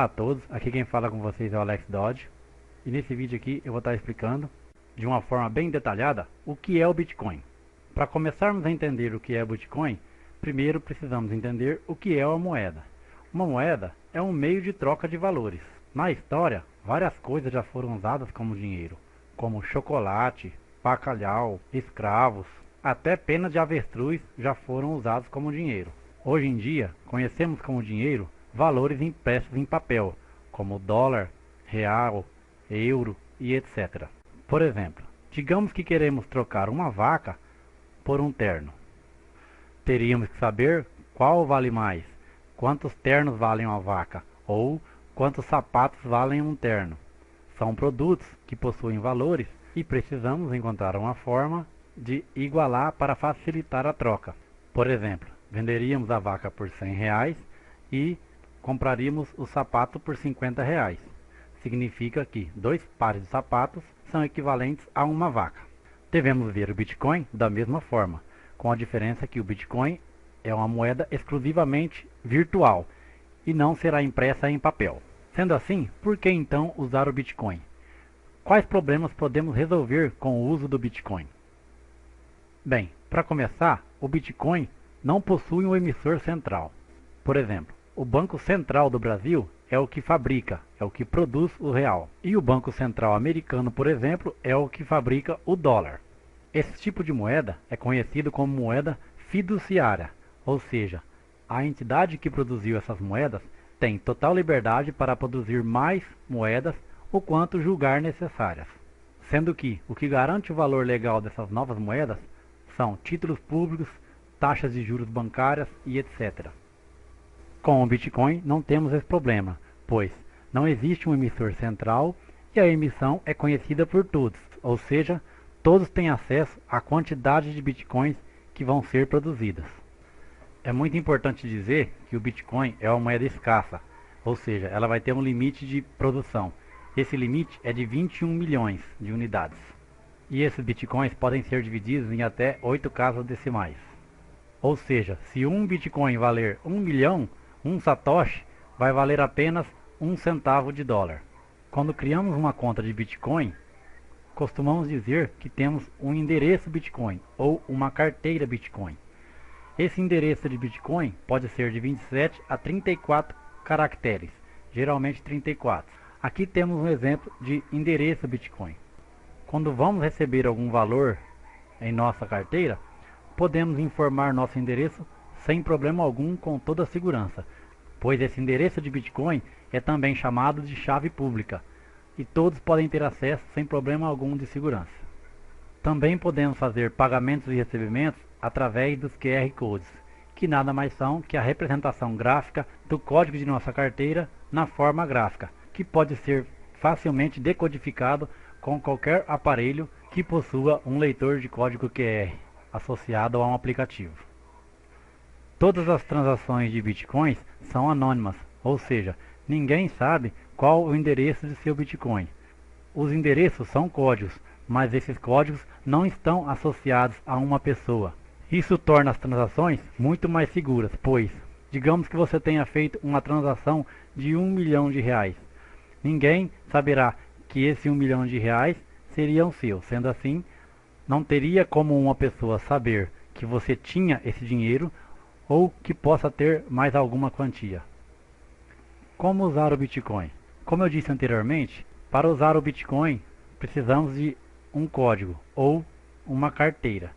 Olá a todos, aqui quem fala com vocês é o Alex Dodge e nesse vídeo aqui eu vou estar explicando de uma forma bem detalhada o que é o Bitcoin. Para começarmos a entender o que é o Bitcoin, primeiro precisamos entender o que é uma moeda. Uma moeda é um meio de troca de valores. Na história, várias coisas já foram usadas como dinheiro, como chocolate, bacalhau, escravos, até penas de avestruz já foram usados como dinheiro. Hoje em dia, conhecemos como dinheiro valores impressos em papel, como dólar, real, euro e etc. Por exemplo, digamos que queremos trocar uma vaca por um terno. Teríamos que saber qual vale mais, quantos ternos valem uma vaca ou quantos sapatos valem um terno. São produtos que possuem valores e precisamos encontrar uma forma de igualar para facilitar a troca. Por exemplo, venderíamos a vaca por R$100 e compraríamos o sapato por R$50. Significa que 2 pares de sapatos são equivalentes a uma vaca. Devemos ver o Bitcoin da mesma forma, com a diferença que o Bitcoin é uma moeda exclusivamente virtual e não será impressa em papel. Sendo assim, por que então usar o Bitcoin? Quais problemas podemos resolver com o uso do Bitcoin? Bem, para começar, o Bitcoin não possui um emissor central. Por exemplo, o Banco Central do Brasil é o que fabrica, é o que produz o real. E o Banco Central americano, por exemplo, é o que fabrica o dólar. Esse tipo de moeda é conhecido como moeda fiduciária, ou seja, a entidade que produziu essas moedas tem total liberdade para produzir mais moedas o quanto julgar necessárias. Sendo que o que garante o valor legal dessas novas moedas são títulos públicos, taxas de juros bancárias e etc. Com o Bitcoin não temos esse problema, pois não existe um emissor central e a emissão é conhecida por todos, ou seja, todos têm acesso à quantidade de Bitcoins que vão ser produzidas. É muito importante dizer que o Bitcoin é uma moeda escassa, ou seja, ela vai ter um limite de produção. Esse limite é de 21 milhões de unidades. E esses Bitcoins podem ser divididos em até 8 casas decimais. Ou seja, se um Bitcoin valer 1 milhão, um Satoshi vai valer apenas 1 centavo de dólar. Quando criamos uma conta de Bitcoin, costumamos dizer que temos um endereço Bitcoin ou uma carteira Bitcoin. Esse endereço de Bitcoin pode ser de 27 a 34 caracteres, geralmente 34. Aqui temos um exemplo de endereço Bitcoin. Quando vamos receber algum valor em nossa carteira, podemos informar nosso endereço sem problema algum, com toda a segurança, pois esse endereço de Bitcoin é também chamado de chave pública e todos podem ter acesso sem problema algum de segurança. Também podemos fazer pagamentos e recebimentos através dos QR Codes, que nada mais são que a representação gráfica do código de nossa carteira na forma gráfica, que pode ser facilmente decodificado com qualquer aparelho que possua um leitor de código QR associado a um aplicativo. Todas as transações de Bitcoins são anônimas, ou seja, ninguém sabe qual o endereço de seu Bitcoin. Os endereços são códigos, mas esses códigos não estão associados a uma pessoa. Isso torna as transações muito mais seguras, pois, digamos que você tenha feito uma transação de R$1 milhão. Ninguém saberá que esse R$1 milhão seria seu. Sendo assim, não teria como uma pessoa saber que você tinha esse dinheiro ou que possa ter mais alguma quantia. Como usar o Bitcoin? Como eu disse anteriormente, para usar o Bitcoin precisamos de um código ou uma carteira.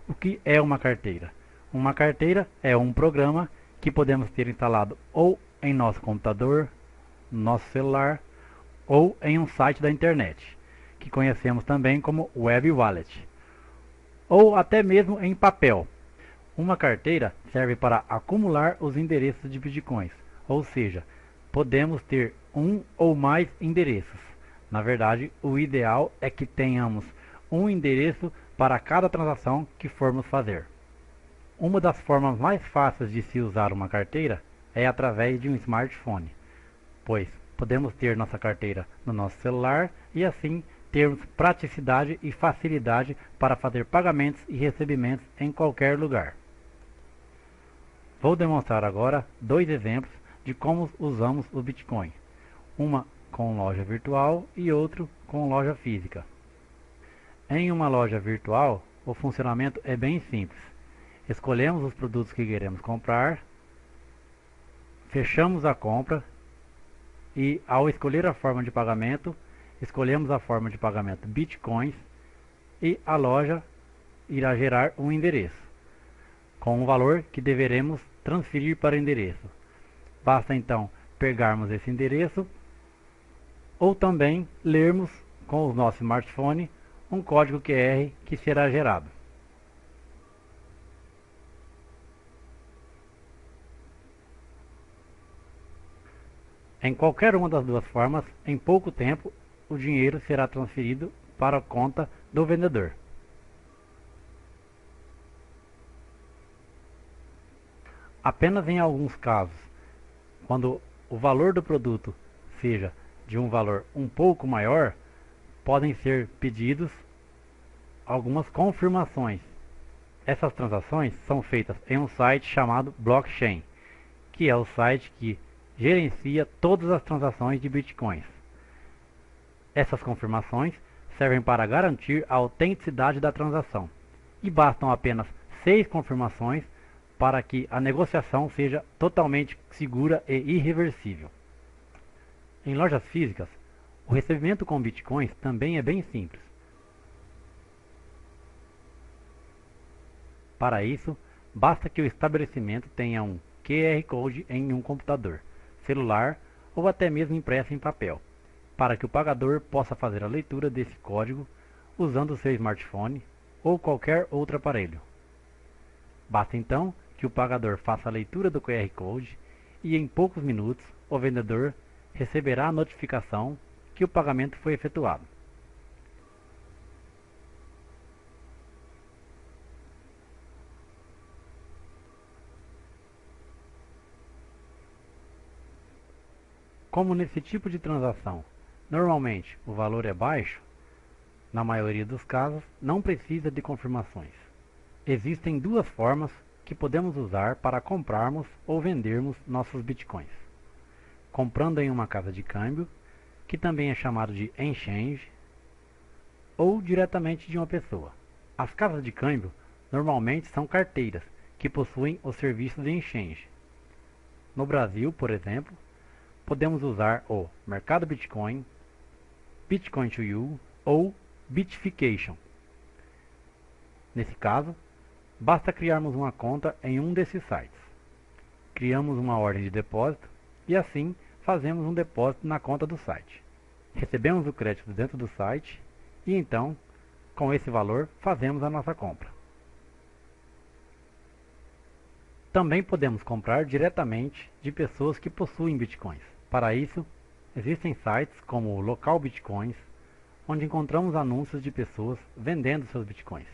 O que é uma carteira? Uma carteira é um programa que podemos ter instalado ou em nosso computador, no nosso celular ou em um site da internet, que conhecemos também como Web Wallet, ou até mesmo em papel. Uma carteira serve para acumular os endereços de Bitcoins, ou seja, podemos ter um ou mais endereços. Na verdade, o ideal é que tenhamos um endereço para cada transação que formos fazer. Uma das formas mais fáceis de se usar uma carteira é através de um smartphone, pois podemos ter nossa carteira no nosso celular e assim termos praticidade e facilidade para fazer pagamentos e recebimentos em qualquer lugar. Vou demonstrar agora 2 exemplos de como usamos o Bitcoin. uma com loja virtual e outro com loja física. Em uma loja virtual, o funcionamento é bem simples. Escolhemos os produtos que queremos comprar, fechamos a compra e, ao escolher a forma de pagamento, escolhemos a forma de pagamento Bitcoins e a loja irá gerar um endereço com um valor que deveremos transferir para o endereço. Basta então pegarmos esse endereço ou também lermos com o nosso smartphone um código QR que será gerado. Em qualquer uma das duas formas, em pouco tempo, o dinheiro será transferido para a conta do vendedor. Apenas em alguns casos, quando o valor do produto seja de um valor um pouco maior, podem ser pedidos algumas confirmações. Essas transações são feitas em um site chamado Blockchain, que é o site que gerencia todas as transações de Bitcoins. Essas confirmações servem para garantir a autenticidade da transação e bastam apenas 6 confirmações para que a negociação seja totalmente segura e irreversível. Em lojas físicas, o recebimento com Bitcoins também é bem simples. Para isso, basta que o estabelecimento tenha um QR Code em um computador, celular ou até mesmo impresso em papel, para que o pagador possa fazer a leitura desse código usando o seu smartphone ou qualquer outro aparelho. Basta então que o pagador faça a leitura do QR Code e em poucos minutos o vendedor receberá a notificação que o pagamento foi efetuado. Como nesse tipo de transação, normalmente o valor é baixo, na maioria dos casos não precisa de confirmações. Existem duas formas que podemos usar para comprarmos ou vendermos nossos bitcoins. Comprando em uma casa de câmbio, que também é chamado de exchange, ou diretamente de uma pessoa. As casas de câmbio normalmente são carteiras que possuem os serviços de exchange. No Brasil, por exemplo, podemos usar o Mercado Bitcoin, Bitcoin to You ou Bitfication. Nesse caso, basta criarmos uma conta em um desses sites. Criamos uma ordem de depósito e assim fazemos um depósito na conta do site. Recebemos o crédito dentro do site e então, com esse valor, fazemos a nossa compra. Também podemos comprar diretamente de pessoas que possuem bitcoins. Para isso, existem sites como o Local Bitcoins, onde encontramos anúncios de pessoas vendendo seus bitcoins.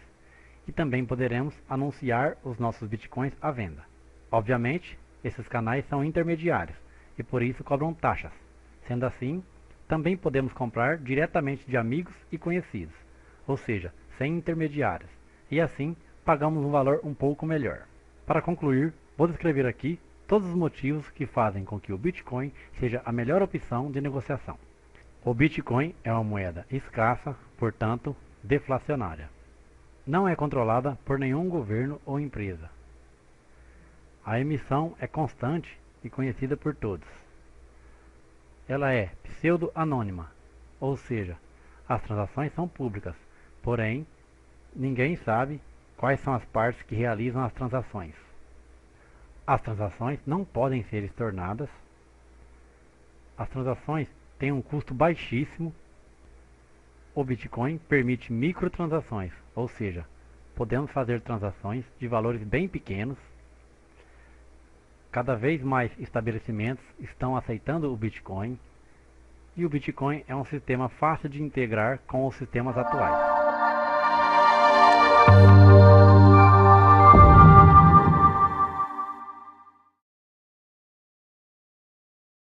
E também poderemos anunciar os nossos bitcoins à venda. Obviamente, esses canais são intermediários e por isso cobram taxas. Sendo assim, também podemos comprar diretamente de amigos e conhecidos, ou seja, sem intermediários, e assim pagamos um valor um pouco melhor. Para concluir, vou descrever aqui todos os motivos que fazem com que o Bitcoin seja a melhor opção de negociação. O Bitcoin é uma moeda escassa, portanto, deflacionária. Não é controlada por nenhum governo ou empresa. A emissão é constante e conhecida por todos. Ela é pseudo-anônima, ou seja, as transações são públicas, porém, ninguém sabe quais são as partes que realizam as transações. As transações não podem ser estornadas. As transações têm um custo baixíssimo. O Bitcoin permite microtransações, ou seja, podemos fazer transações de valores bem pequenos. Cada vez mais estabelecimentos estão aceitando o Bitcoin e o Bitcoin é um sistema fácil de integrar com os sistemas atuais.